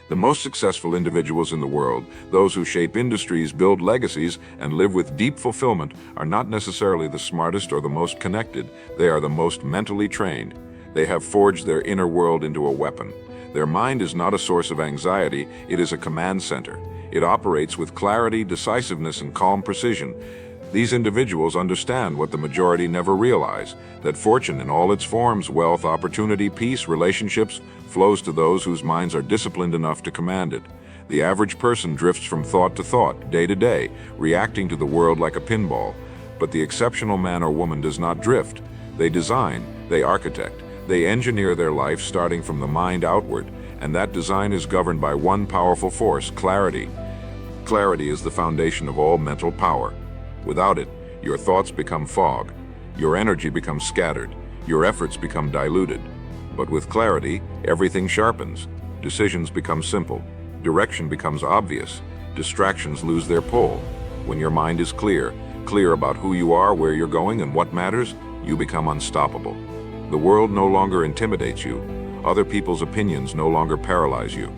The most successful individuals in the world, those who shape industries, build legacies, and live with deep fulfillment, are not necessarily the smartest or the most connected. They are the most mentally trained. They have forged their inner world into a weapon. Their mind is not a source of anxiety, it is a command center. It operates with clarity, decisiveness, and calm precision. These individuals understand what the majority never realize, that fortune in all its forms, wealth, opportunity, peace, relationships, flows to those whose minds are disciplined enough to command it. The average person drifts from thought to thought, day to day, reacting to the world like a pinball. But the exceptional man or woman does not drift. They design, they architect, they engineer their life starting from the mind outward, and that design is governed by one powerful force, clarity. Clarity is the foundation of all mental power. Without it, your thoughts become fog, your energy becomes scattered, your efforts become diluted. But with clarity, everything sharpens, decisions become simple, direction becomes obvious, distractions lose their pull. When your mind is clear about who you are, where you're going, and what matters, you become unstoppable. The world no longer intimidates you, other people's opinions no longer paralyze you.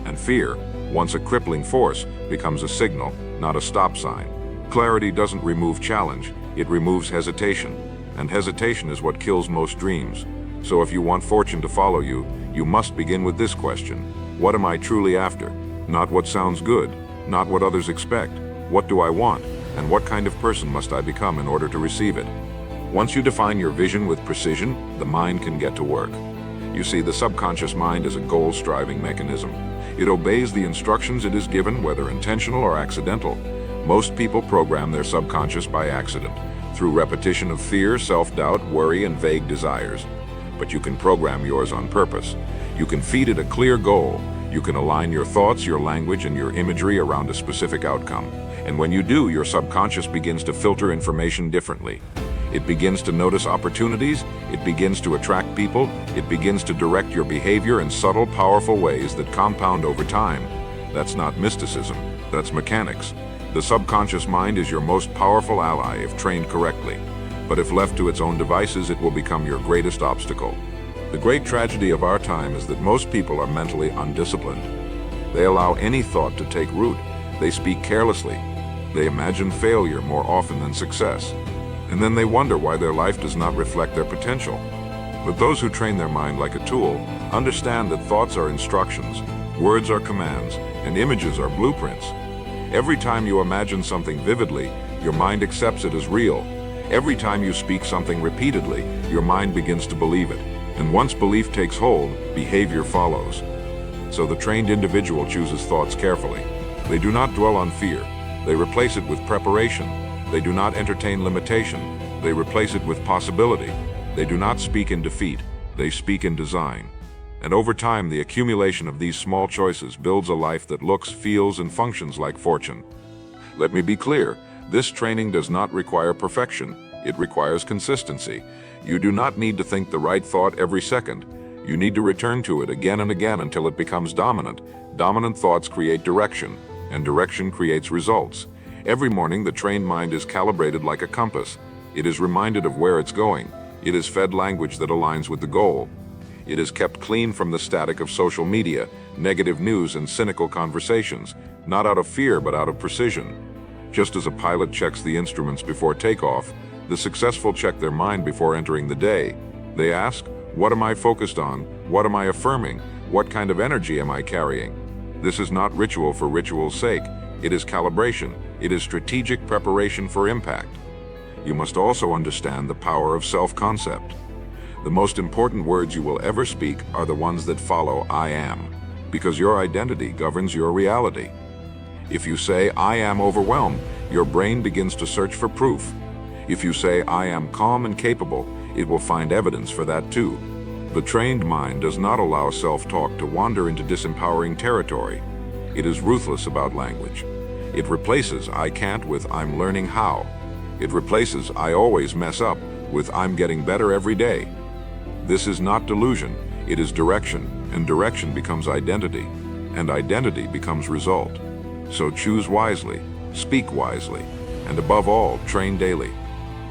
And fear, once a crippling force, becomes a signal, not a stop sign. Clarity doesn't remove challenge, it removes hesitation, and hesitation is what kills most dreams. So if you want fortune to follow you, you must begin with this question. What am I truly after? Not what sounds good, not what others expect. What do I want, and what kind of person must I become in order to receive it? Once you define your vision with precision, the mind can get to work. You see, the subconscious mind is a goal-striving mechanism. It obeys the instructions it is given, whether intentional or accidental. Most people program their subconscious by accident, through repetition of fear, self-doubt, worry, and vague desires. But you can program yours on purpose. You can feed it a clear goal. You can align your thoughts, your language, and your imagery around a specific outcome. And when you do, your subconscious begins to filter information differently. It begins to notice opportunities, it begins to attract people, it begins to direct your behavior in subtle, powerful ways that compound over time. That's not mysticism, that's mechanics. The subconscious mind is your most powerful ally if trained correctly, but if left to its own devices, it will become your greatest obstacle. The great tragedy of our time is that most people are mentally undisciplined. They allow any thought to take root. They speak carelessly. They imagine failure more often than success. And then they wonder why their life does not reflect their potential. But those who train their mind like a tool understand that thoughts are instructions, words are commands, and images are blueprints. Every time you imagine something vividly, your mind accepts it as real. Every time you speak something repeatedly, your mind begins to believe it. And once belief takes hold, behavior follows. So the trained individual chooses thoughts carefully. They do not dwell on fear. They replace it with preparation. They do not entertain limitation. They replace it with possibility. They do not speak in defeat. They speak in design. And over time, the accumulation of these small choices builds a life that looks, feels, and functions like fortune. Let me be clear, this training does not require perfection. It requires consistency. You do not need to think the right thought every second. You need to return to it again and again until it becomes dominant. Dominant thoughts create direction, and direction creates results. Every morning, the trained mind is calibrated like a compass. It is reminded of where it's going. It is fed language that aligns with the goal. It is kept clean from the static of social media, negative news, and cynical conversations, not out of fear but out of precision. Just as a pilot checks the instruments before takeoff, the successful check their mind before entering the day. They ask, what am I focused on? What am I affirming? What kind of energy am I carrying? This is not ritual for ritual's sake. It is calibration. It is strategic preparation for impact. You must also understand the power of self-concept. The most important words you will ever speak are the ones that follow I am, because your identity governs your reality. If you say, I am overwhelmed, your brain begins to search for proof. If you say, I am calm and capable, it will find evidence for that too. The trained mind does not allow self-talk to wander into disempowering territory. It is ruthless about language. It replaces I can't with I'm learning how. It replaces I always mess up with I'm getting better every day. This is not delusion, it is direction, and direction becomes identity, and identity becomes result. So choose wisely, speak wisely, and above all, train daily.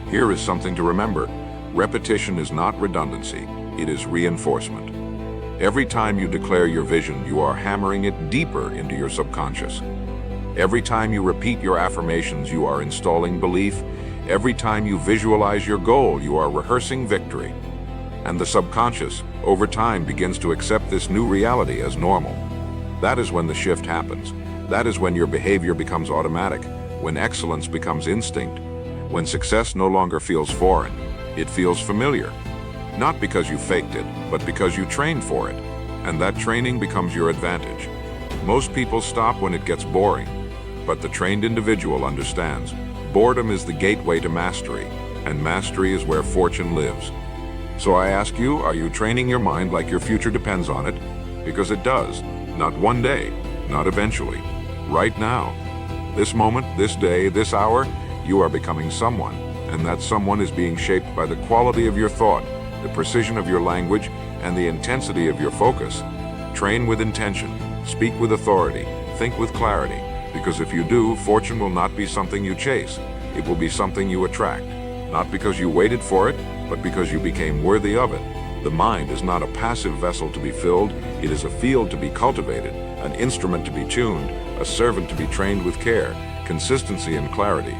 Here is something to remember. Repetition is not redundancy, it is reinforcement. Every time you declare your vision, you are hammering it deeper into your subconscious. Every time you repeat your affirmations, you are installing belief. Every time you visualize your goal, you are rehearsing victory. And the subconscious, over time, begins to accept this new reality as normal. That is when the shift happens. That is when your behavior becomes automatic, when excellence becomes instinct, when success no longer feels foreign. It feels familiar. Not because you faked it, but because you trained for it. And that training becomes your advantage. Most people stop when it gets boring, but the trained individual understands. Boredom is the gateway to mastery, and mastery is where fortune lives. So I ask you, are you training your mind like your future depends on it? Because it does. Not one day, not eventually. Right now. This moment, this day, this hour, you are becoming someone, and that someone is being shaped by the quality of your thought, the precision of your language, and the intensity of your focus. Train with intention, speak with authority, think with clarity, because if you do, fortune will not be something you chase. It will be something you attract, not because you waited for it, but because you became worthy of it. The mind is not a passive vessel to be filled, it is a field to be cultivated, an instrument to be tuned, a servant to be trained with care, consistency and clarity.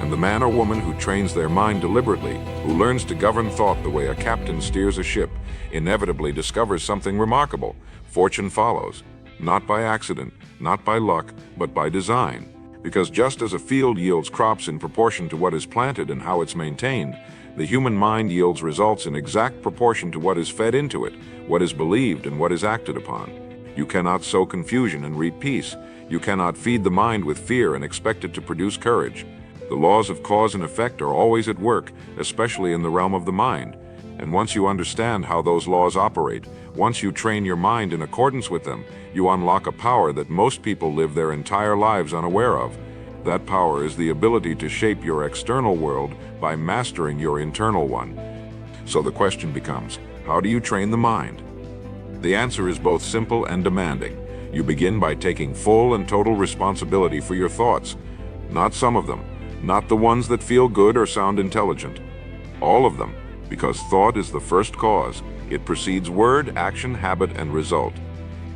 And the man or woman who trains their mind deliberately, who learns to govern thought the way a captain steers a ship, inevitably discovers something remarkable. Fortune follows, not by accident, not by luck, but by design. Because just as a field yields crops in proportion to what is planted and how it's maintained, the human mind yields results in exact proportion to what is fed into it, what is believed and what is acted upon. You cannot sow confusion and reap peace. You cannot feed the mind with fear and expect it to produce courage. The laws of cause and effect are always at work, especially in the realm of the mind. And once you understand how those laws operate, once you train your mind in accordance with them, you unlock a power that most people live their entire lives unaware of. That power is the ability to shape your external world by mastering your internal one. So the question becomes, how do you train the mind? The answer is both simple and demanding. You begin by taking full and total responsibility for your thoughts. Not some of them, not the ones that feel good or sound intelligent. All of them, because thought is the first cause. It precedes word, action, habit, and result.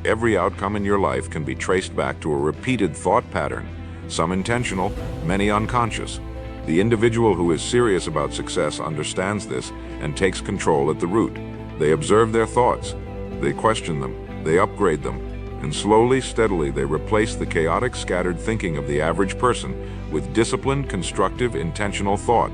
Every outcome in your life can be traced back to a repeated thought pattern, some intentional, many unconscious. The individual who is serious about success understands this and takes control at the root. They observe their thoughts, they question them, they upgrade them, and slowly, steadily they replace the chaotic, scattered thinking of the average person with disciplined, constructive, intentional thought.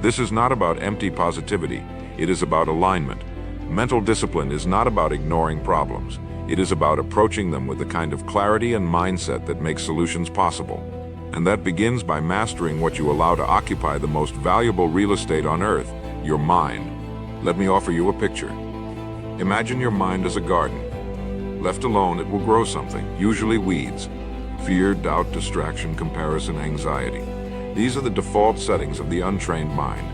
This is not about empty positivity, it is about alignment. Mental discipline is not about ignoring problems. It is about approaching them with the kind of clarity and mindset that makes solutions possible. And that begins by mastering what you allow to occupy the most valuable real estate on earth, your mind. Let me offer you a picture. Imagine your mind as a garden. Left alone, it will grow something, usually weeds. Fear, doubt, distraction, comparison, anxiety. These are the default settings of the untrained mind.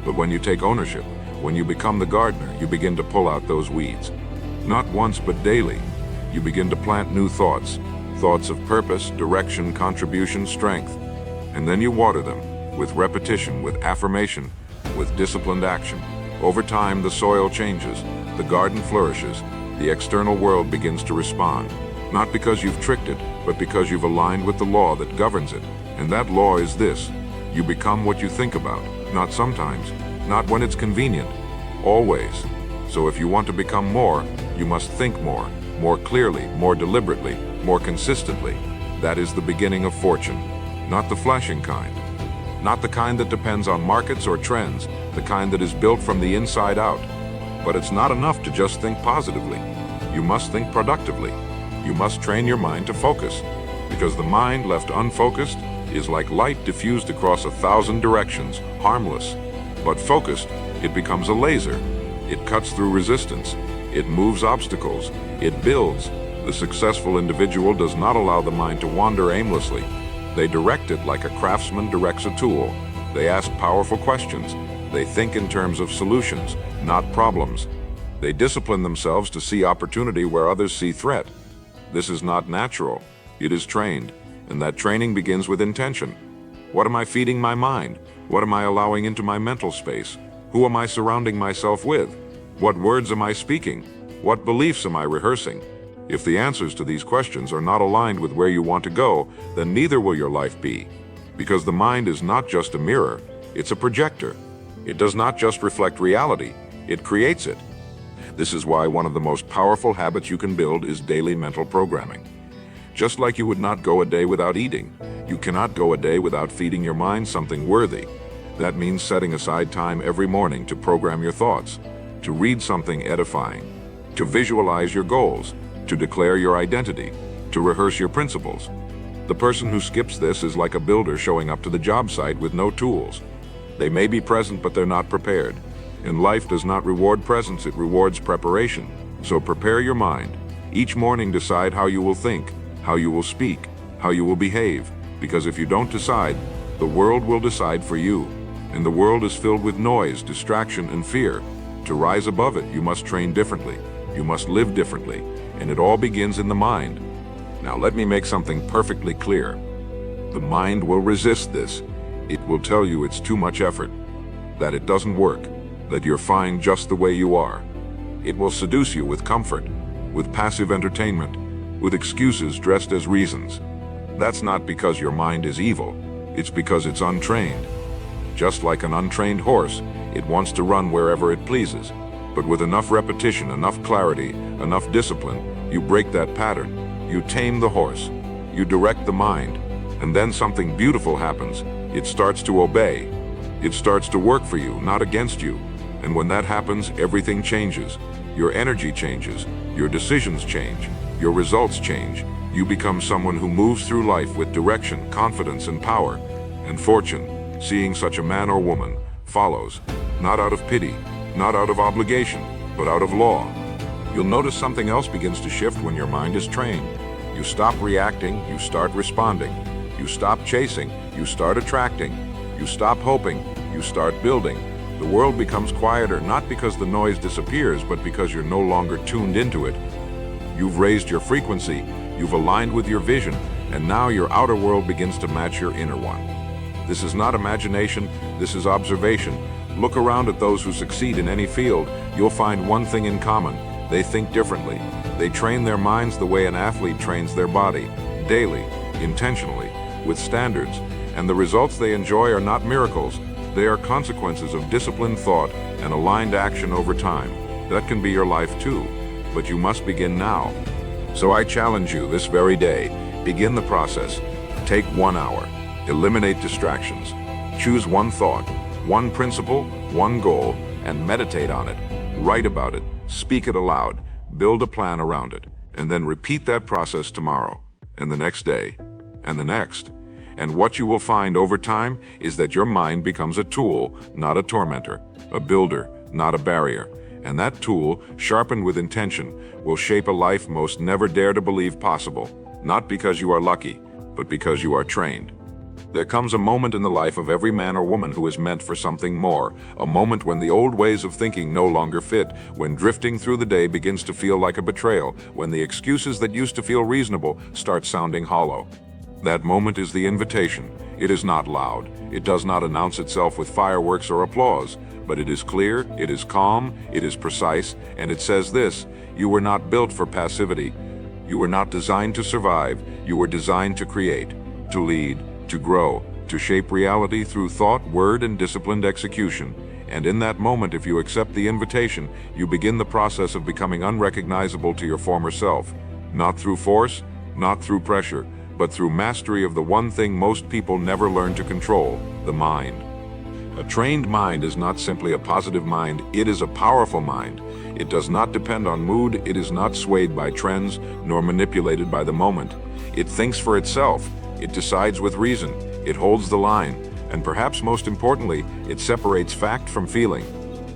But when you take ownership, when you become the gardener, you begin to pull out those weeds. Not once, but daily. You begin to plant new thoughts. Thoughts of purpose, direction, contribution, strength. And then you water them, with repetition, with affirmation, with disciplined action. Over time, the soil changes, the garden flourishes, the external world begins to respond. Not because you've tricked it, but because you've aligned with the law that governs it. And that law is this: you become what you think about, not sometimes, not when it's convenient, always. So if you want to become more, you must think more, more clearly, more deliberately, more consistently. That is the beginning of fortune, not the flashing kind. Not the kind that depends on markets or trends, the kind that is built from the inside out. But it's not enough to just think positively. You must think productively. You must train your mind to focus, because the mind left unfocused is like light diffused across 1,000 directions, harmless. But focused, it becomes a laser. It cuts through resistance. It moves obstacles. It builds. The successful individual does not allow the mind to wander aimlessly. They direct it like a craftsman directs a tool. They ask powerful questions. They think in terms of solutions, not problems. They discipline themselves to see opportunity where others see threat. This is not natural. It is trained, and that training begins with intention. What am I feeding my mind? What am I allowing into my mental space? Who am I surrounding myself with? What words am I speaking? What beliefs am I rehearsing? If the answers to these questions are not aligned with where you want to go, then neither will your life be. Because the mind is not just a mirror, it's a projector. It does not just reflect reality, it creates it. This is why one of the most powerful habits you can build is daily mental programming. Just like you would not go a day without eating, you cannot go a day without feeding your mind something worthy. That means setting aside time every morning to program your thoughts, to read something edifying, to visualize your goals, to declare your identity, to rehearse your principles. The person who skips this is like a builder showing up to the job site with no tools. They may be present, but they're not prepared. And life does not reward presence, it rewards preparation. So prepare your mind. Each morning decide how you will think, how you will speak, how you will behave. Because if you don't decide, the world will decide for you. And the world is filled with noise, distraction, and fear. To rise above it, you must train differently. You must live differently. And it all begins in the mind. Now let me make something perfectly clear. The mind will resist this. It will tell you it's too much effort, that it doesn't work, that you're fine just the way you are. It will seduce you with comfort, with passive entertainment, with excuses dressed as reasons. That's not because your mind is evil, it's because it's untrained. Just like an untrained horse, it wants to run wherever it pleases. But with enough repetition, enough clarity, enough discipline, you break that pattern. You tame the horse. You direct the mind. And then something beautiful happens. It starts to obey. It starts to work for you, not against you. And when that happens, everything changes. Your energy changes. Your decisions change. Your results change. You become someone who moves through life with direction, confidence, and power. And fortune, seeing such a man or woman, follows, not out of pity, not out of obligation, but out of law. You'll notice something else begins to shift when your mind is trained. You stop reacting, you start responding. You stop chasing, you start attracting. You stop hoping, you start building. The world becomes quieter, not because the noise disappears, but because you're no longer tuned into it. You've raised your frequency, you've aligned with your vision, and now your outer world begins to match your inner one. This is not imagination, this is observation. Look around at those who succeed in any field. You'll find one thing in common. They think differently. They train their minds the way an athlete trains their body, daily, intentionally, with standards. And the results they enjoy are not miracles. They are consequences of disciplined thought and aligned action over time. That can be your life too, but you must begin now. So I challenge you this very day, begin the process. Take 1 hour. Eliminate distractions. Choose one thought, one principle, one goal, and meditate on it. Write about it, speak it aloud, build a plan around it, and then repeat that process tomorrow, and the next day, and the next. And what you will find over time is that your mind becomes a tool, not a tormentor, a builder, not a barrier. And that tool, sharpened with intention, will shape a life most never dare to believe possible, not because you are lucky, but because you are trained. There comes a moment in the life of every man or woman who is meant for something more, a moment when the old ways of thinking no longer fit, when drifting through the day begins to feel like a betrayal, when the excuses that used to feel reasonable start sounding hollow. That moment is the invitation. It is not loud. It does not announce itself with fireworks or applause, but it is clear, it is calm, it is precise, and it says this: you were not built for passivity. You were not designed to survive. You were designed to create, to lead, to grow, to shape reality through thought, word, and disciplined execution. And in that moment, if you accept the invitation, you begin the process of becoming unrecognizable to your former self. Not through force, not through pressure, but through mastery of the one thing most people never learn to control, the mind. A trained mind is not simply a positive mind, it is a powerful mind. It does not depend on mood, it is not swayed by trends, nor manipulated by the moment. It thinks for itself, it decides with reason, it holds the line, and perhaps most importantly, it separates fact from feeling.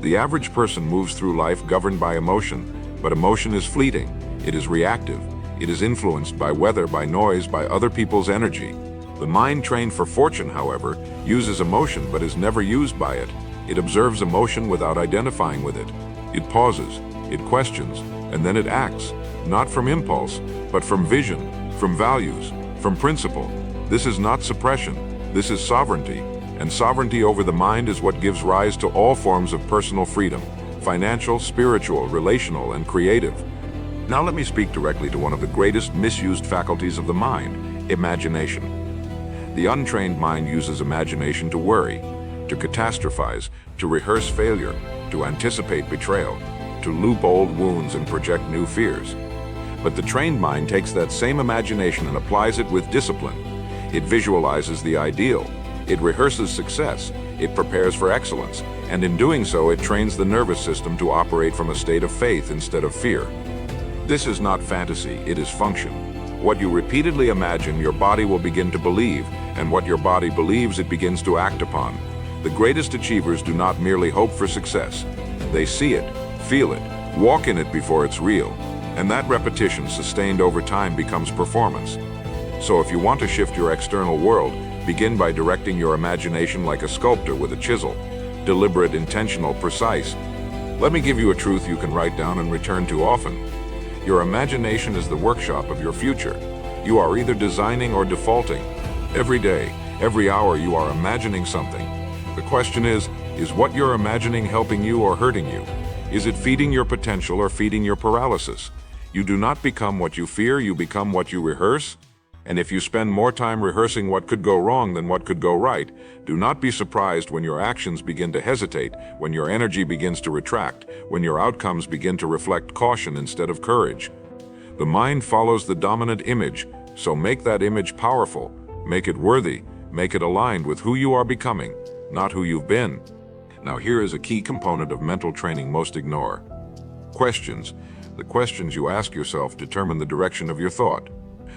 The average person moves through life governed by emotion, but emotion is fleeting, it is reactive. It is influenced by weather, by noise, by other people's energy. The mind trained for fortune, however, uses emotion but is never used by it. It observes emotion without identifying with it. It pauses, it questions, and then it acts, not from impulse, but from vision, from values, from principle. This is not suppression, this is sovereignty. And sovereignty over the mind is what gives rise to all forms of personal freedom, financial, spiritual, relational, and creative. Now let me speak directly to one of the greatest misused faculties of the mind, imagination. The untrained mind uses imagination to worry, to catastrophize, to rehearse failure, to anticipate betrayal, to loop old wounds and project new fears. But the trained mind takes that same imagination and applies it with discipline. It visualizes the ideal. It rehearses success. It prepares for excellence. And in doing so, it trains the nervous system to operate from a state of faith instead of fear. This is not fantasy, it is function. What you repeatedly imagine, your body will begin to believe, and what your body believes, it begins to act upon. The greatest achievers do not merely hope for success. They see it, feel it, walk in it before it's real. And that repetition, sustained over time, becomes performance. So if you want to shift your external world, begin by directing your imagination like a sculptor with a chisel. Deliberate, intentional, precise. Let me give you a truth you can write down and return to often. Your imagination is the workshop of your future. You are either designing or defaulting. Every day, every hour, you are imagining something. The question is what you're imagining helping you or hurting you? Is it feeding your potential or feeding your paralysis? You do not become what you fear, you become what you rehearse. And if you spend more time rehearsing what could go wrong than what could go right, do not be surprised when your actions begin to hesitate, when your energy begins to retract, when your outcomes begin to reflect caution instead of courage. The mind follows the dominant image, so make that image powerful, make it worthy, make it aligned with who you are becoming, not who you've been. Now here is a key component of mental training most ignore. Questions. The questions you ask yourself determine the direction of your thought.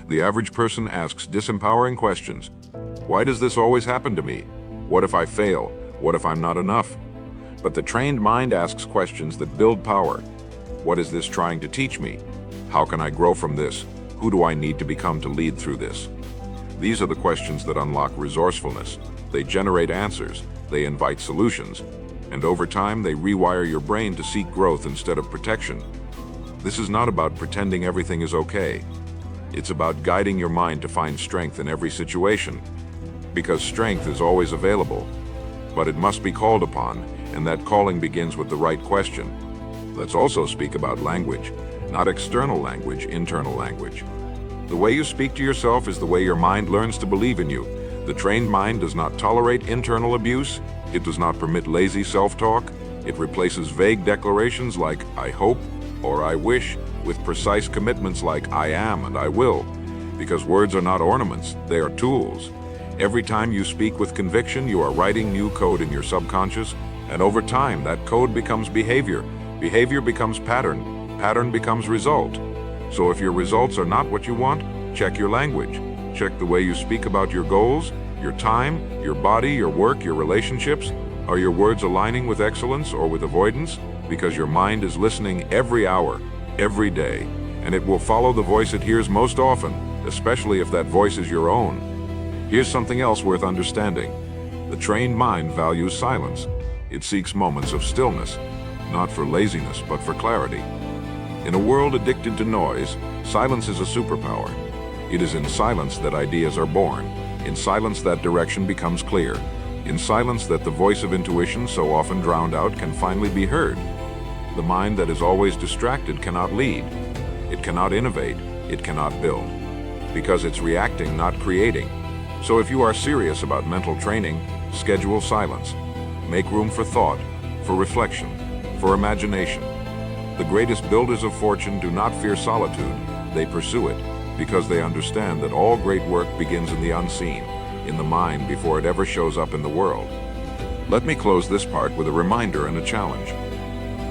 The average person asks disempowering questions. Why does this always happen to me? What if I fail? What if I'm not enough? But the trained mind asks questions that build power. What is this trying to teach me? How can I grow from this? Who do I need to become to lead through this? These are the questions that unlock resourcefulness. They generate answers. They invite solutions. And over time, they rewire your brain to seek growth instead of protection. This is not about pretending everything is okay. It's about guiding your mind to find strength in every situation. Because strength is always available, but it must be called upon, and that calling begins with the right question. Let's also speak about language. Not external language, internal language. The way you speak to yourself is the way your mind learns to believe in you. The trained mind does not tolerate internal abuse. It does not permit lazy self-talk. It replaces vague declarations like "I hope" or "I wish" with precise commitments like "I am" and "I will." Because words are not ornaments, they are tools. Every time you speak with conviction, you are writing new code in your subconscious, and over time, that code becomes behavior. Behavior becomes pattern. Pattern becomes result. So if your results are not what you want, check your language. Check the way you speak about your goals, your time, your body, your work, your relationships. Are your words aligning with excellence or with avoidance? Because your mind is listening every hour, every day, and it will follow the voice it hears most often, especially if that voice is your own. Here's something else worth understanding. The trained mind values silence. It seeks moments of stillness, not for laziness, but for clarity. In a world addicted to noise, silence is a superpower. It is in silence that ideas are born. In silence that direction becomes clear. In silence that the voice of intuition, so often drowned out, can finally be heard. The mind that is always distracted cannot lead. It cannot innovate. It cannot build. Because it's reacting, not creating. So if you are serious about mental training, schedule silence. Make room for thought, for reflection, for imagination. The greatest builders of fortune do not fear solitude. They pursue it because they understand that all great work begins in the unseen, in the mind before it ever shows up in the world. Let me close this part with a reminder and a challenge.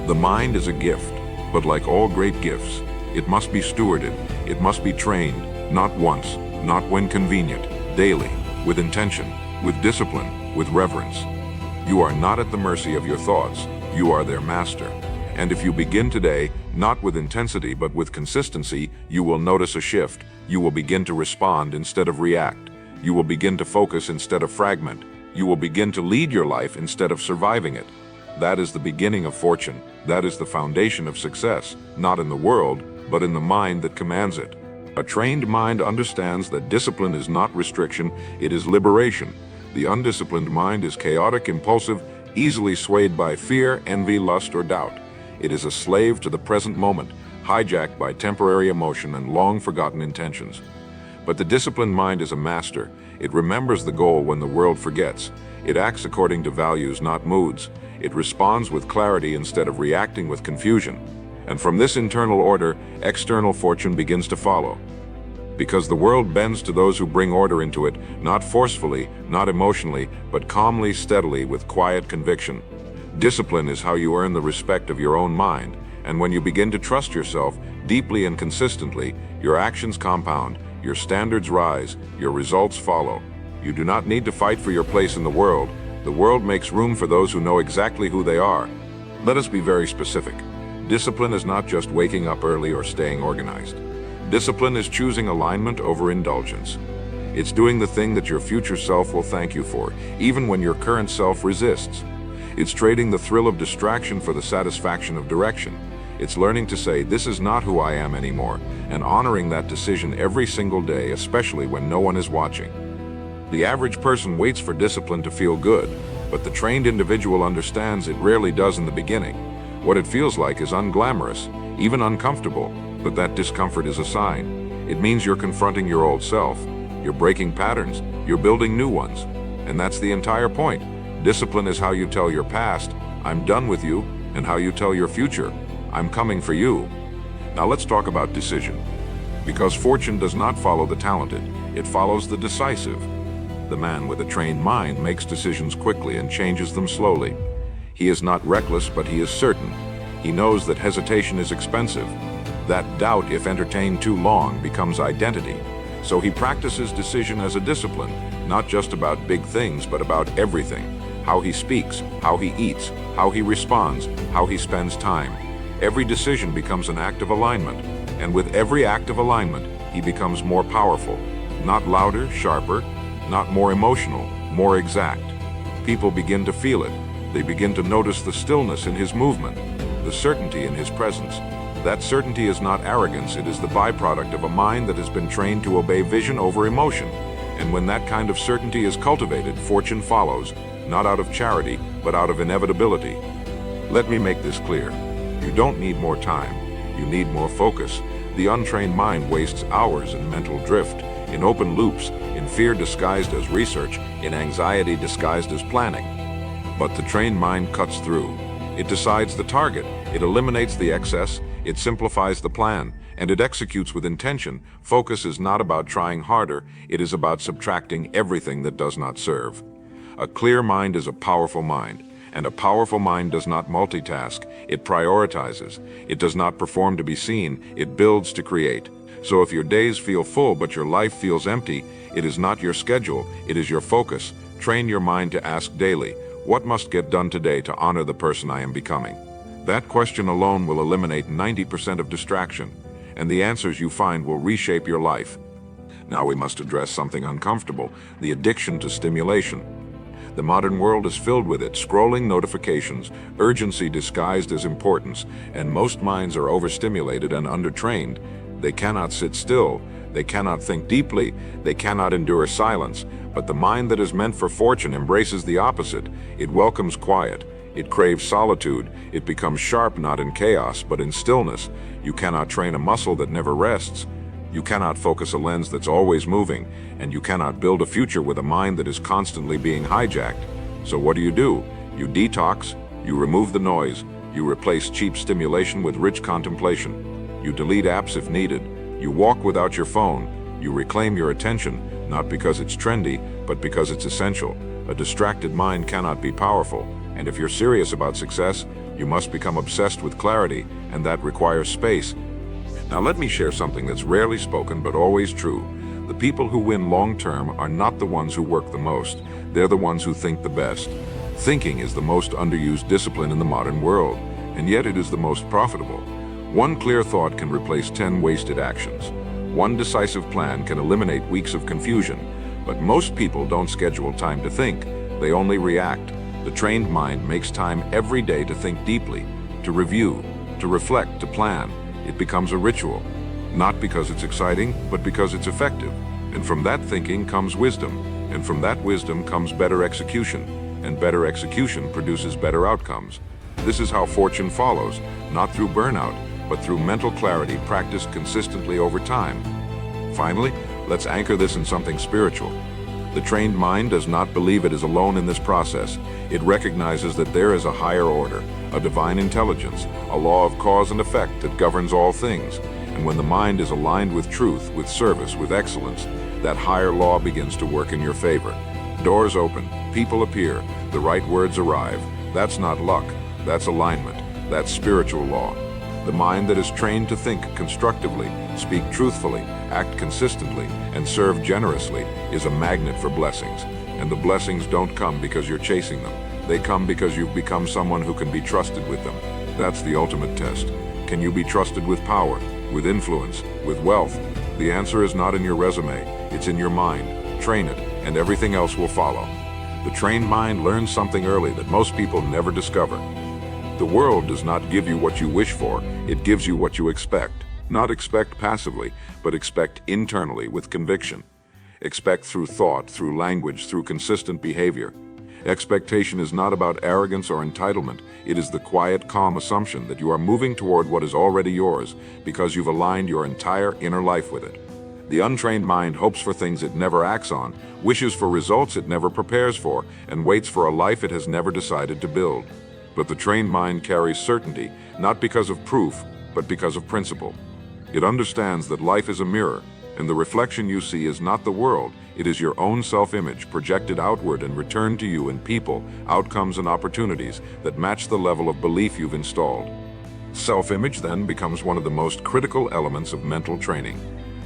The mind is a gift, but like all great gifts, it must be stewarded, it must be trained, not once, not when convenient, daily, with intention, with discipline, with reverence. You are not at the mercy of your thoughts, you are their master. And if you begin today, not with intensity but with consistency, you will notice a shift. You will begin to respond instead of react. You will begin to focus instead of fragment. You will begin to lead your life instead of surviving it. That is the beginning of fortune. That is the foundation of success, not in the world, but in the mind that commands it. A trained mind understands that discipline is not restriction, it is liberation. The undisciplined mind is chaotic, impulsive, easily swayed by fear, envy, lust, or doubt. It is a slave to the present moment, hijacked by temporary emotion and long-forgotten intentions. But the disciplined mind is a master. It remembers the goal when the world forgets. It acts according to values, not moods. It responds with clarity instead of reacting with confusion. And from this internal order, external fortune begins to follow. Because the world bends to those who bring order into it, not forcefully, not emotionally, but calmly, steadily, with quiet conviction. Discipline is how you earn the respect of your own mind, and when you begin to trust yourself deeply and consistently, your actions compound, your standards rise, your results follow. You do not need to fight for your place in the world. The world makes room for those who know exactly who they are. Let us be very specific. Discipline is not just waking up early or staying organized. Discipline is choosing alignment over indulgence. It's doing the thing that your future self will thank you for, even when your current self resists. It's trading the thrill of distraction for the satisfaction of direction. It's learning to say, this is not who I am anymore, and honoring that decision every single day, especially when no one is watching. The average person waits for discipline to feel good, but the trained individual understands it rarely does in the beginning. What it feels like is unglamorous, even uncomfortable, but that discomfort is a sign. It means you're confronting your old self, you're breaking patterns, you're building new ones. And that's the entire point. Discipline is how you tell your past, I'm done with you, and how you tell your future, I'm coming for you. Now let's talk about decision. Because fortune does not follow the talented, it follows the decisive. The man with a trained mind makes decisions quickly and changes them slowly. He is not reckless, but he is certain. He knows that hesitation is expensive. That doubt, if entertained too long, becomes identity. So he practices decision as a discipline, not just about big things, but about everything. How he speaks, how he eats, how he responds, how he spends time. Every decision becomes an act of alignment, and with every act of alignment, he becomes more powerful. Not louder, sharper, not more emotional, more exact. People begin to feel it. They begin to notice the stillness in his movement, the certainty in his presence. That certainty is not arrogance, it is the byproduct of a mind that has been trained to obey vision over emotion. And when that kind of certainty is cultivated, fortune follows, not out of charity, but out of inevitability. Let me make this clear. You don't need more time. You need more focus. The untrained mind wastes hours in mental drift, in open loops, in fear disguised as research, in anxiety disguised as planning. But the trained mind cuts through. It decides the target, it eliminates the excess, it simplifies the plan, and it executes with intention. Focus is not about trying harder, it is about subtracting everything that does not serve. A clear mind is a powerful mind, and a powerful mind does not multitask, it prioritizes. It does not perform to be seen, it builds to create. So if your days feel full but your life feels empty, it is not your schedule, it is your focus. Train your mind to ask daily, what must get done today to honor the person I am becoming? That question alone will eliminate 90% of distraction, and the answers you find will reshape your life. Now we must address something uncomfortable, the addiction to stimulation. The modern world is filled with it, scrolling notifications, urgency disguised as importance, and most minds are overstimulated and undertrained. They cannot sit still, they cannot think deeply, they cannot endure silence. But the mind that is meant for fortune embraces the opposite. It welcomes quiet. It craves solitude. It becomes sharp not in chaos, but in stillness. You cannot train a muscle that never rests. You cannot focus a lens that's always moving, and you cannot build a future with a mind that is constantly being hijacked. So what do? You detox, you remove the noise, you replace cheap stimulation with rich contemplation. You delete apps if needed. You walk without your phone. You reclaim your attention, not because it's trendy, but because it's essential. A distracted mind cannot be powerful, and if you're serious about success, you must become obsessed with clarity, and that requires space. Now let me share something that's rarely spoken but always true. The people who win long-term are not the ones who work the most. They're the ones who think the best. Thinking is the most underused discipline in the modern world, and yet it is the most profitable. One clear thought can replace 10 wasted actions. One decisive plan can eliminate weeks of confusion. But most people don't schedule time to think. They only react. The trained mind makes time every day to think deeply, to review, to reflect, to plan. It becomes a ritual, not because it's exciting, but because it's effective. And from that thinking comes wisdom, and from that wisdom comes better execution, and better execution produces better outcomes. This is how fortune follows, not through burnout, but through mental clarity practiced consistently over time. Finally, let's anchor this in something spiritual. The trained mind does not believe it is alone in this process. It recognizes that there is a higher order, a divine intelligence, a law of cause and effect that governs all things. And when the mind is aligned with truth, with service, with excellence, that higher law begins to work in your favor. Doors open, people appear, the right words arrive. That's not luck, that's alignment, that's spiritual law. The mind that is trained to think constructively, speak truthfully, act consistently, and serve generously is a magnet for blessings. And the blessings don't come because you're chasing them. They come because you've become someone who can be trusted with them. That's the ultimate test. Can you be trusted with power, with influence, with wealth? The answer is not in your resume, it's in your mind. Train it, and everything else will follow. The trained mind learns something early that most people never discover. The world does not give you what you wish for, it gives you what you expect. Not expect passively, but expect internally with conviction. Expect through thought, through language, through consistent behavior. Expectation is not about arrogance or entitlement. It is the quiet, calm assumption that you are moving toward what is already yours because you've aligned your entire inner life with it. The untrained mind hopes for things it never acts on, wishes for results it never prepares for, and waits for a life it has never decided to build. But the trained mind carries certainty, not because of proof, but because of principle. It understands that life is a mirror, and the reflection you see is not the world, it is your own self-image projected outward and returned to you in people, outcomes, and opportunities that match the level of belief you've installed. Self-image then becomes one of the most critical elements of mental training.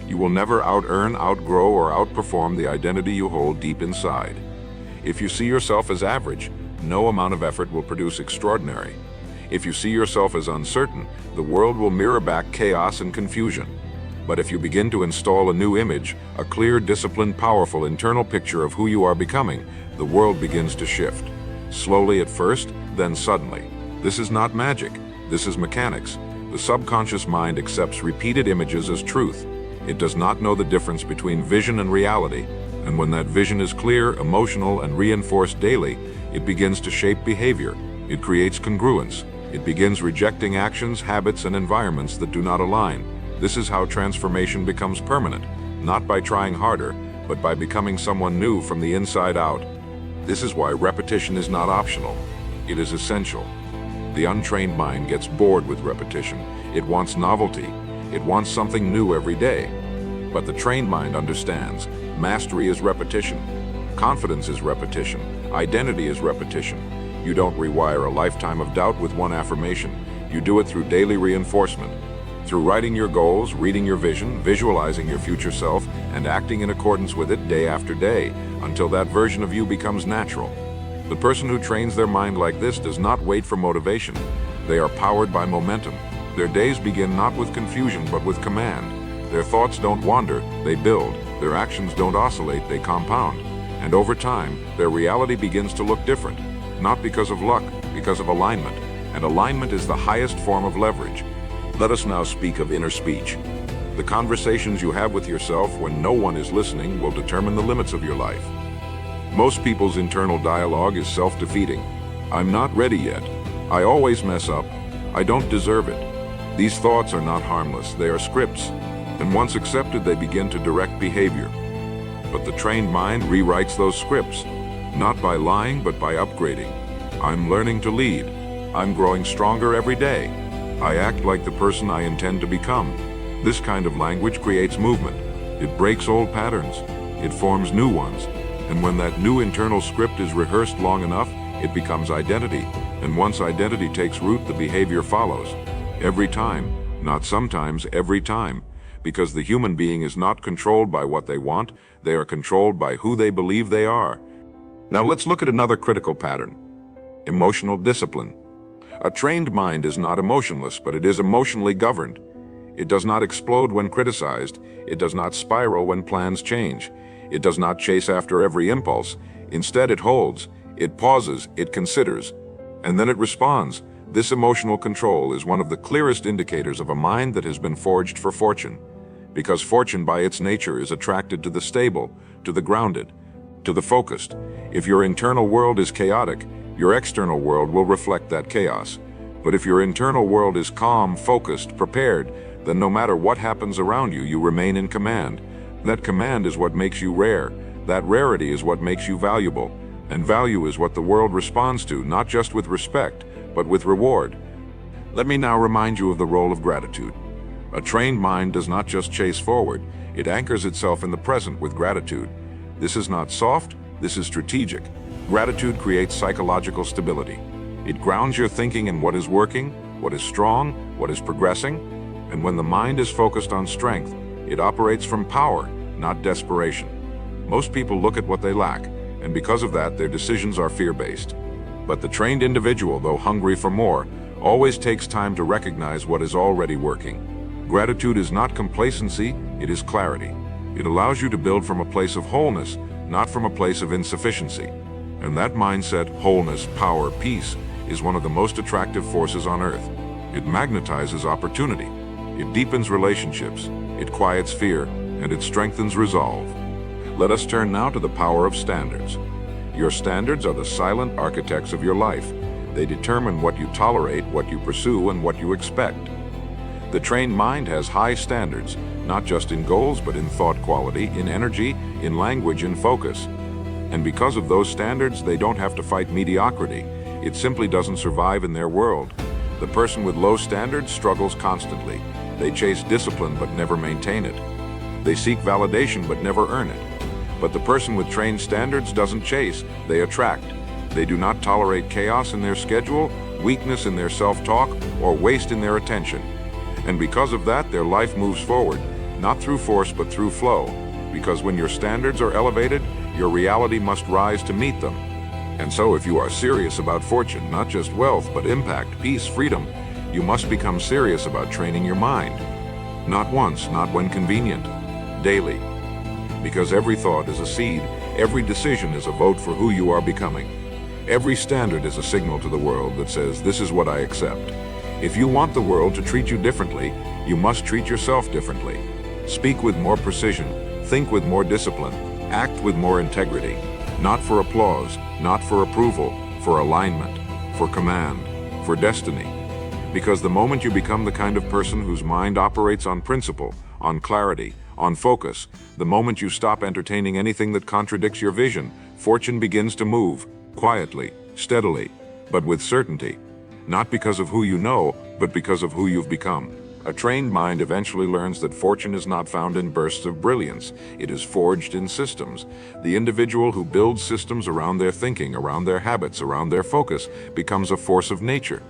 You will never out-earn, outgrow, or outperform the identity you hold deep inside. If you see yourself as average, no amount of effort will produce extraordinary. If you see yourself as uncertain, the world will mirror back chaos and confusion. But if you begin to install a new image, a clear, disciplined, powerful internal picture of who you are becoming, the world begins to shift. Slowly at first, then suddenly. This is not magic. This is mechanics. The subconscious mind accepts repeated images as truth. It does not know the difference between vision and reality, and when that vision is clear, emotional, and reinforced daily, it begins to shape behavior. It creates congruence. It begins rejecting actions, habits, and environments that do not align. This is how transformation becomes permanent, not by trying harder, but by becoming someone new from the inside out. This is why repetition is not optional. It is essential. The untrained mind gets bored with repetition. It wants novelty. It wants something new every day. But the trained mind understands. Mastery is repetition. Confidence is repetition. Identity is repetition. You don't rewire a lifetime of doubt with one affirmation. You do it through daily reinforcement. Through writing your goals, reading your vision, visualizing your future self, and acting in accordance with it day after day, until that version of you becomes natural. The person who trains their mind like this does not wait for motivation. They are powered by momentum. Their days begin not with confusion, but with command. Their thoughts don't wander, they build. Their actions don't oscillate, they compound. And over time, their reality begins to look different. Not because of luck, because of alignment. And alignment is the highest form of leverage. Let us now speak of inner speech. The conversations you have with yourself when no one is listening will determine the limits of your life. Most people's internal dialogue is self-defeating. I'm not ready yet. I always mess up. I don't deserve it. These thoughts are not harmless, they are scripts. And once accepted, they begin to direct behavior. But the trained mind rewrites those scripts, not by lying, but by upgrading. I'm learning to lead. I'm growing stronger every day. I act like the person I intend to become. This kind of language creates movement. It breaks old patterns. It forms new ones. And when that new internal script is rehearsed long enough, it becomes identity. And once identity takes root, the behavior follows. Every time, not sometimes, every time. Because the human being is not controlled by what they want, they are controlled by who they believe they are. Now let's look at another critical pattern. Emotional discipline. A trained mind is not emotionless, but it is emotionally governed. It does not explode when criticized. It does not spiral when plans change. It does not chase after every impulse. Instead, it holds, it pauses, it considers, and then it responds. This emotional control is one of the clearest indicators of a mind that has been forged for fortune. Because fortune by its nature is attracted to the stable, to the grounded, to the focused. If your internal world is chaotic, your external world will reflect that chaos. But if your internal world is calm, focused, prepared, then no matter what happens around you, you remain in command. That command is what makes you rare. That rarity is what makes you valuable. And value is what the world responds to, not just with respect, but with reward. Let me now remind you of the role of gratitude. A trained mind does not just chase forward, it anchors itself in the present with gratitude. This is not soft, this is strategic. Gratitude creates psychological stability. It grounds your thinking in what is working, what is strong, what is progressing, and when the mind is focused on strength, it operates from power, not desperation. Most people look at what they lack, and because of that, their decisions are fear-based. But the trained individual, though hungry for more, always takes time to recognize what is already working. Gratitude is not complacency, it is clarity. It allows you to build from a place of wholeness, not from a place of insufficiency. And that mindset, wholeness, power, peace, is one of the most attractive forces on earth. It magnetizes opportunity. It deepens relationships. It quiets fear, and it strengthens resolve. Let us turn now to the power of standards. Your standards are the silent architects of your life. They determine what you tolerate, what you pursue, and what you expect. The trained mind has high standards, not just in goals, but in thought quality, in energy, in language, in focus. And because of those standards, they don't have to fight mediocrity. It simply doesn't survive in their world. The person with low standards struggles constantly. They chase discipline but never maintain it. They seek validation but never earn it. But the person with trained standards doesn't chase, they attract. They do not tolerate chaos in their schedule, weakness in their self-talk, or waste in their attention. And because of that, their life moves forward, not through force but through flow. Because when your standards are elevated, your reality must rise to meet them. And so if you are serious about fortune, not just wealth, but impact, peace, freedom, you must become serious about training your mind. Not once, not when convenient, daily. Because every thought is a seed, every decision is a vote for who you are becoming. Every standard is a signal to the world that says, this is what I accept. If you want the world to treat you differently, you must treat yourself differently. Speak with more precision, think with more discipline, act with more integrity. Not for applause, not for approval, for alignment, for command, for destiny. Because the moment you become the kind of person whose mind operates on principle, on clarity, on focus, the moment you stop entertaining anything that contradicts your vision, fortune begins to move, quietly, steadily, but with certainty. Not because of who you know, but because of who you've become. A trained mind eventually learns that fortune is not found in bursts of brilliance. It is forged in systems. The individual who builds systems around their thinking, around their habits, around their focus, becomes a force of nature.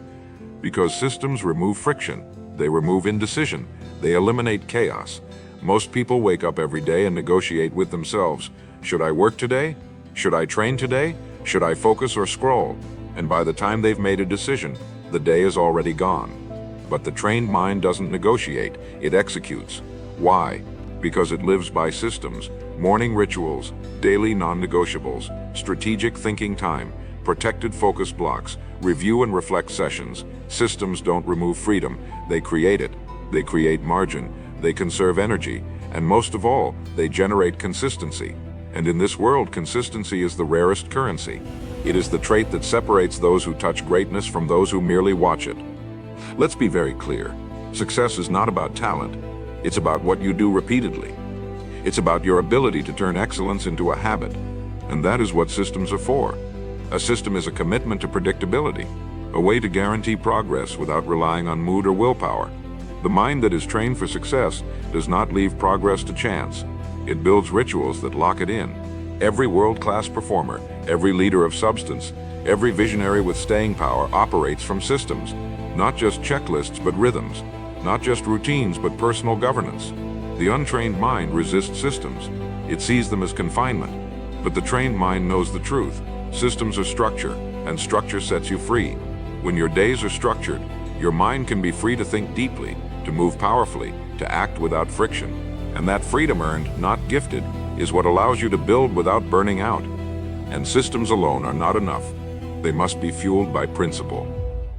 Because systems remove friction. They remove indecision. They eliminate chaos. Most people wake up every day and negotiate with themselves. Should I work today? Should I train today? Should I focus or scroll? And by the time they've made a decision, the day is already gone. But the trained mind doesn't negotiate, it executes. Why? Because it lives by systems, morning rituals, daily non-negotiables, strategic thinking time, protected focus blocks, review and reflect sessions. Systems don't remove freedom, they create it. They create margin, they conserve energy, and most of all, they generate consistency. And in this world, consistency is the rarest currency. It is the trait that separates those who touch greatness from those who merely watch it. Let's be very clear. Success is not about talent. It's about what you do repeatedly. It's about your ability to turn excellence into a habit. And that is what systems are for. A system is a commitment to predictability, a way to guarantee progress without relying on mood or willpower. The mind that is trained for success does not leave progress to chance. It builds rituals that lock it in. Every world-class performer, every leader of substance, every visionary with staying power operates from systems. Not just checklists, but rhythms. Not just routines, but personal governance. The untrained mind resists systems. It sees them as confinement. But the trained mind knows the truth. Systems are structure, and structure sets you free. When your days are structured, your mind can be free to think deeply, to move powerfully, to act without friction. And that freedom earned, not gifted, is what allows you to build without burning out. And systems alone are not enough. They must be fueled by principle.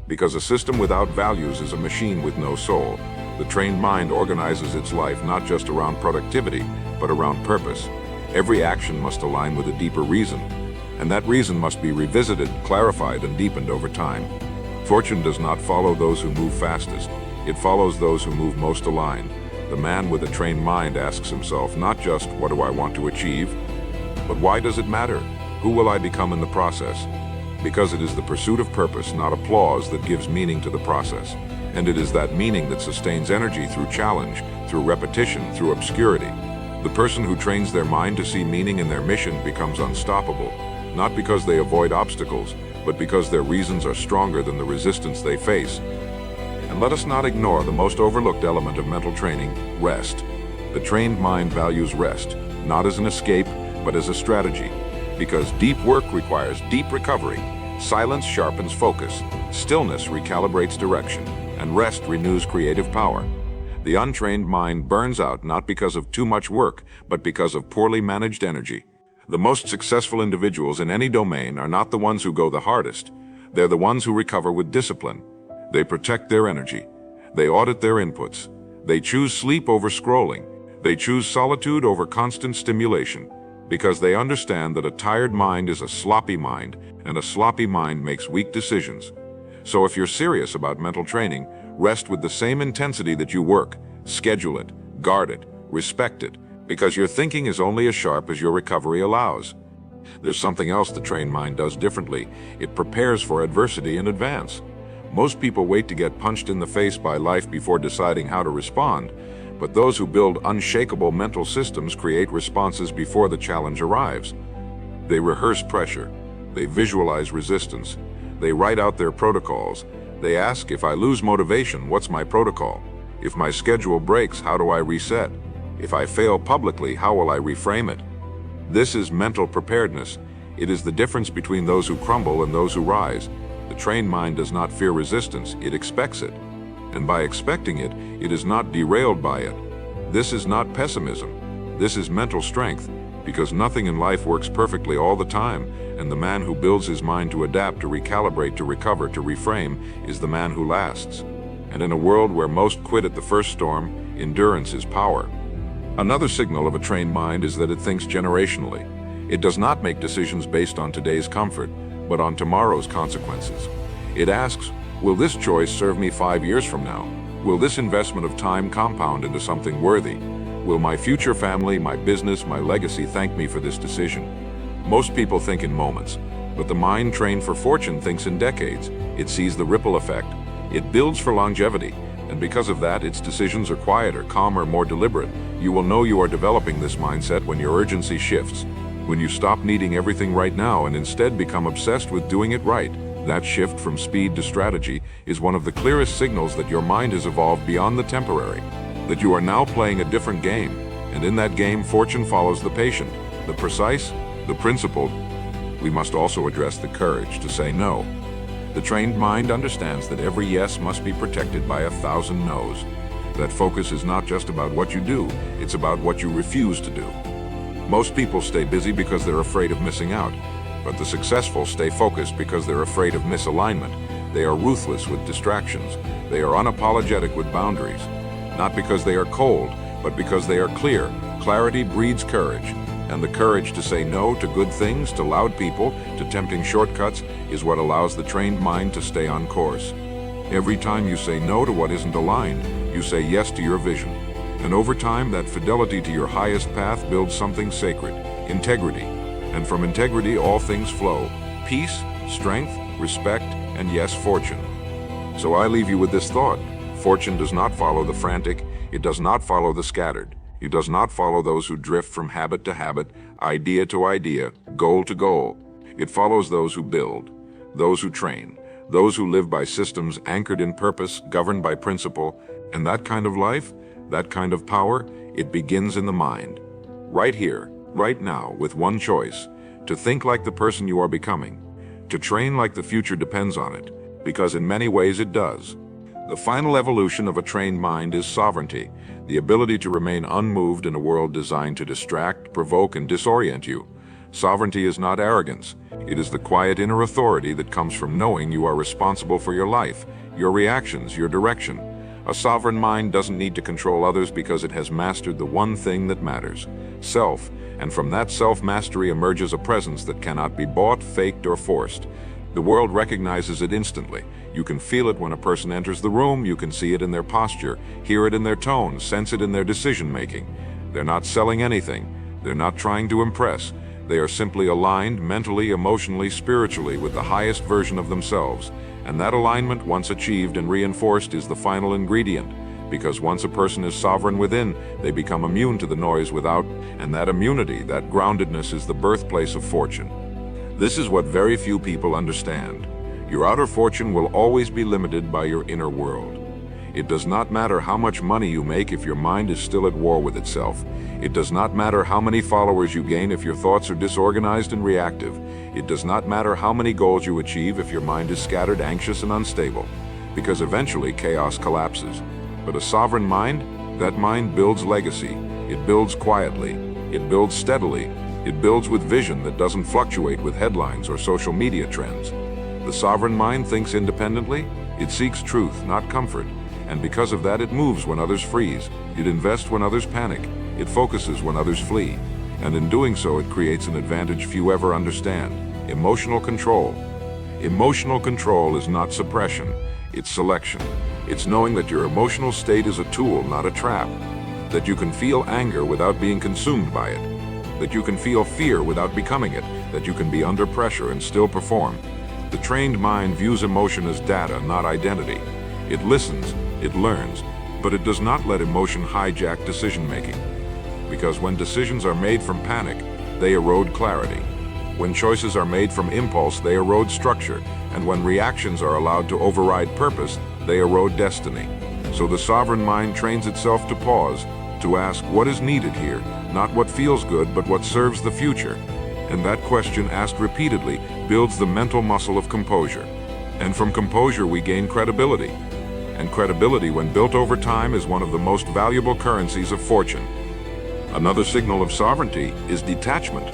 Because a system without values is a machine with no soul. The trained mind organizes its life not just around productivity, but around purpose. Every action must align with a deeper reason, and that reason must be revisited, clarified, and deepened over time. Fortune does not follow those who move fastest. It follows those who move most aligned. The man with a trained mind asks himself not just, what do I want to achieve, but why does it matter? Who will I become in the process? Because it is the pursuit of purpose, not applause, that gives meaning to the process. And it is that meaning that sustains energy through challenge, through repetition, through obscurity. The person who trains their mind to see meaning in their mission becomes unstoppable, not because they avoid obstacles, but because their reasons are stronger than the resistance they face. And let us not ignore the most overlooked element of mental training: rest. The trained mind values rest, not as an escape, but as a strategy. Because deep work requires deep recovery. Silence sharpens focus, stillness recalibrates direction, and rest renews creative power. The untrained mind burns out not because of too much work, but because of poorly managed energy. The most successful individuals in any domain are not the ones who go the hardest. They're the ones who recover with discipline. They protect their energy. They audit their inputs. They choose sleep over scrolling. They choose solitude over constant stimulation. Because they understand that a tired mind is a sloppy mind, and a sloppy mind makes weak decisions. So if you're serious about mental training, rest with the same intensity that you work. Schedule it, guard it, respect it, because your thinking is only as sharp as your recovery allows. There's something else the trained mind does differently. It prepares for adversity in advance. Most people wait to get punched in the face by life before deciding how to respond, but those who build unshakable mental systems create responses before the challenge arrives. They rehearse pressure. They visualize resistance. They write out their protocols. They ask, if I lose motivation, what's my protocol? If my schedule breaks, how do I reset? If I fail publicly, how will I reframe it? This is mental preparedness. It is the difference between those who crumble and those who rise. The trained mind does not fear resistance, it expects it. And by expecting it, it is not derailed by it. This is not pessimism. This is mental strength, because nothing in life works perfectly all the time, and the man who builds his mind to adapt, to recalibrate, to recover, to reframe, is the man who lasts. And in a world where most quit at the first storm, endurance is power. Another signal of a trained mind is that it thinks generationally. It does not make decisions based on today's comfort, but on tomorrow's consequences. It asks, will this choice serve me 5 years from now? Will this investment of time compound into something worthy? Will my future family, my business, my legacy thank me for this decision? Most people think in moments, but the mind trained for fortune thinks in decades. It sees the ripple effect. It builds for longevity, and because of that, its decisions are quieter, calmer, more deliberate. You will know you are developing this mindset when your urgency shifts. When you stop needing everything right now and instead become obsessed with doing it right. That shift from speed to strategy is one of the clearest signals that your mind has evolved beyond the temporary, that you are now playing a different game, and in that game, fortune follows the patient, the precise, the principled. We must also address the courage to say no. The trained mind understands that every yes must be protected by 1,000 no's. That focus is not just about what you do, it's about what you refuse to do. Most people stay busy because they're afraid of missing out, but the successful stay focused because they're afraid of misalignment. They are ruthless with distractions. They are unapologetic with boundaries. Not because they are cold, but because they are clear. Clarity breeds courage. And the courage to say no to good things, to loud people, to tempting shortcuts, is what allows the trained mind to stay on course. Every time you say no to what isn't aligned, you say yes to your vision. And over time, that fidelity to your highest path builds something sacred, integrity. And from integrity, all things flow: peace, strength, respect, and yes, fortune. So I leave you with this thought. Fortune does not follow the frantic. It does not follow the scattered. It does not follow those who drift from habit to habit, idea to idea, goal to goal. It follows those who build, those who train, those who live by systems anchored in purpose, governed by principle. And that kind of life, that kind of power, it begins in the mind. Right here, right now, with one choice: to think like the person you are becoming, to train like the future depends on it, because in many ways it does. The final evolution of a trained mind is sovereignty, the ability to remain unmoved in a world designed to distract, provoke, and disorient you. Sovereignty is not arrogance. It is the quiet inner authority that comes from knowing you are responsible for your life, your reactions, your direction. A sovereign mind doesn't need to control others because it has mastered the one thing that matters: self, and from that self-mastery emerges a presence that cannot be bought, faked, or forced. The world recognizes it instantly. You can feel it when a person enters the room, you can see it in their posture, hear it in their tone, sense it in their decision-making. They're not selling anything. They're not trying to impress. They are simply aligned mentally, emotionally, spiritually with the highest version of themselves. And that alignment, once achieved and reinforced, is the final ingredient. Because once a person is sovereign within, they become immune to the noise without, and that immunity, that groundedness, is the birthplace of fortune. This is what very few people understand. Your outer fortune will always be limited by your inner world. It does not matter how much money you make if your mind is still at war with itself. It does not matter how many followers you gain if your thoughts are disorganized and reactive. It does not matter how many goals you achieve if your mind is scattered, anxious, and unstable. Because eventually chaos collapses. But a sovereign mind, that mind builds legacy. It builds quietly. It builds steadily. It builds with vision that doesn't fluctuate with headlines or social media trends. The sovereign mind thinks independently. It seeks truth, not comfort. And because of that, it moves when others freeze. It invests when others panic. It focuses when others flee. And in doing so, it creates an advantage few ever understand: emotional control. Emotional control is not suppression, it's selection. It's knowing that your emotional state is a tool, not a trap. That you can feel anger without being consumed by it. That you can feel fear without becoming it. That you can be under pressure and still perform. The trained mind views emotion as data, not identity. It listens, it learns, but it does not let emotion hijack decision-making. Because when decisions are made from panic, they erode clarity. When choices are made from impulse, they erode structure. And when reactions are allowed to override purpose, they erode destiny. So the sovereign mind trains itself to pause, to ask what is needed here, not what feels good, but what serves the future. And that question, asked repeatedly, builds the mental muscle of composure. And from composure we gain credibility. And credibility, when built over time, is one of the most valuable currencies of fortune. Another signal of sovereignty is detachment.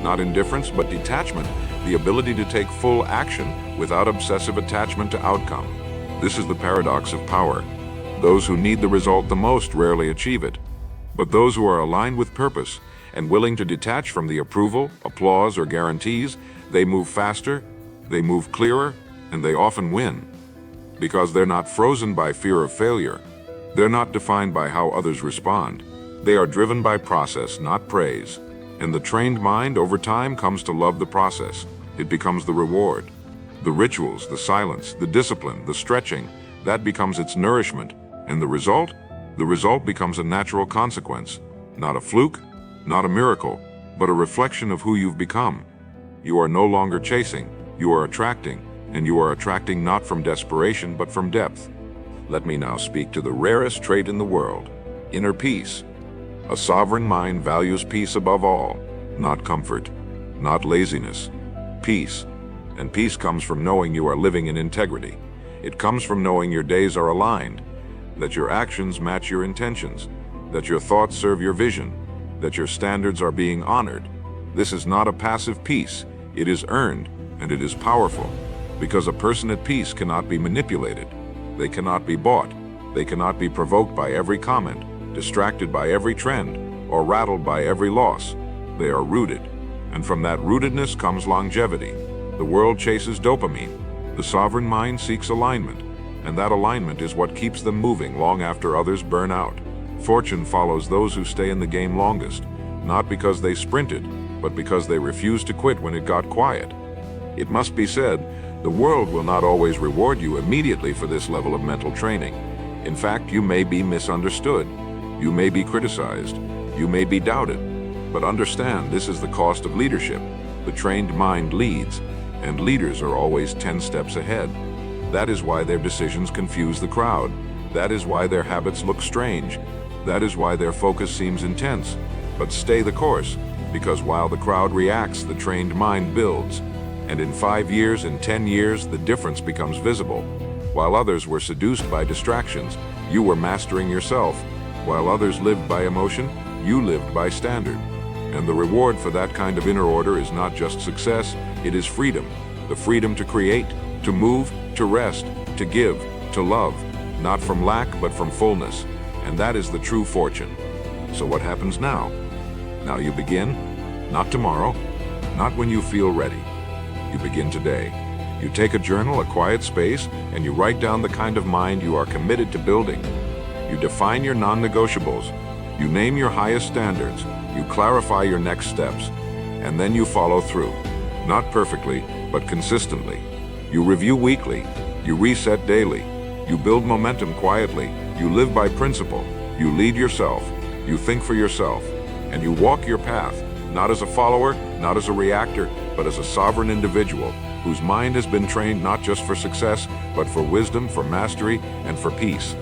Not indifference, but detachment, the ability to take full action without obsessive attachment to outcome. This is the paradox of power. Those who need the result the most rarely achieve it. But those who are aligned with purpose and willing to detach from the approval, applause, or guarantees, they move faster, they move clearer, and they often win. Because they're not frozen by fear of failure. They're not defined by how others respond. They are driven by process, not praise. And the trained mind over time comes to love the process. It becomes the reward. The rituals, the silence, the discipline, the stretching, that becomes its nourishment. And the result? The result becomes a natural consequence. Not a fluke, not a miracle, but a reflection of who you've become. You are no longer chasing, you are attracting. And you are attracting not from desperation, but from depth. Let me now speak to the rarest trait in the world: inner peace. A sovereign mind values peace above all, not comfort, not laziness. Peace. And peace comes from knowing you are living in integrity. It comes from knowing your days are aligned, that your actions match your intentions, that your thoughts serve your vision, that your standards are being honored. This is not a passive peace. It is earned, and it is powerful. Because a person at peace cannot be manipulated. They cannot be bought. They cannot be provoked by every comment, distracted by every trend, or rattled by every loss. They are rooted. And from that rootedness comes longevity. The world chases dopamine. The sovereign mind seeks alignment. And that alignment is what keeps them moving long after others burn out. Fortune follows those who stay in the game longest, not because they sprinted, but because they refused to quit when it got quiet. It must be said, the world will not always reward you immediately for this level of mental training. In fact, you may be misunderstood. You may be criticized. You may be doubted. But understand, this is the cost of leadership. The trained mind leads, and leaders are always 10 steps ahead. That is why their decisions confuse the crowd. That is why their habits look strange. That is why their focus seems intense. But stay the course, because while the crowd reacts, the trained mind builds. And in 5 years, in 10 years, the difference becomes visible. While others were seduced by distractions, you were mastering yourself. While others lived by emotion, you lived by standard. And the reward for that kind of inner order is not just success, it is freedom. The freedom to create, to move, to rest, to give, to love. Not from lack, but from fullness. And that is the true fortune. So what happens now? Now you begin, not tomorrow, not when you feel ready. You begin today. You take a journal, a quiet space, and you write down the kind of mind you are committed to building. You define your non-negotiables. You name your highest standards. You clarify your next steps. And then you follow through. Not perfectly, but consistently. You review weekly. You reset daily. You build momentum quietly. You live by principle. You lead yourself. You think for yourself. And you walk your path, not as a follower, not as a reactor, but as a sovereign individual whose mind has been trained not just for success, but for wisdom, for mastery, and for peace.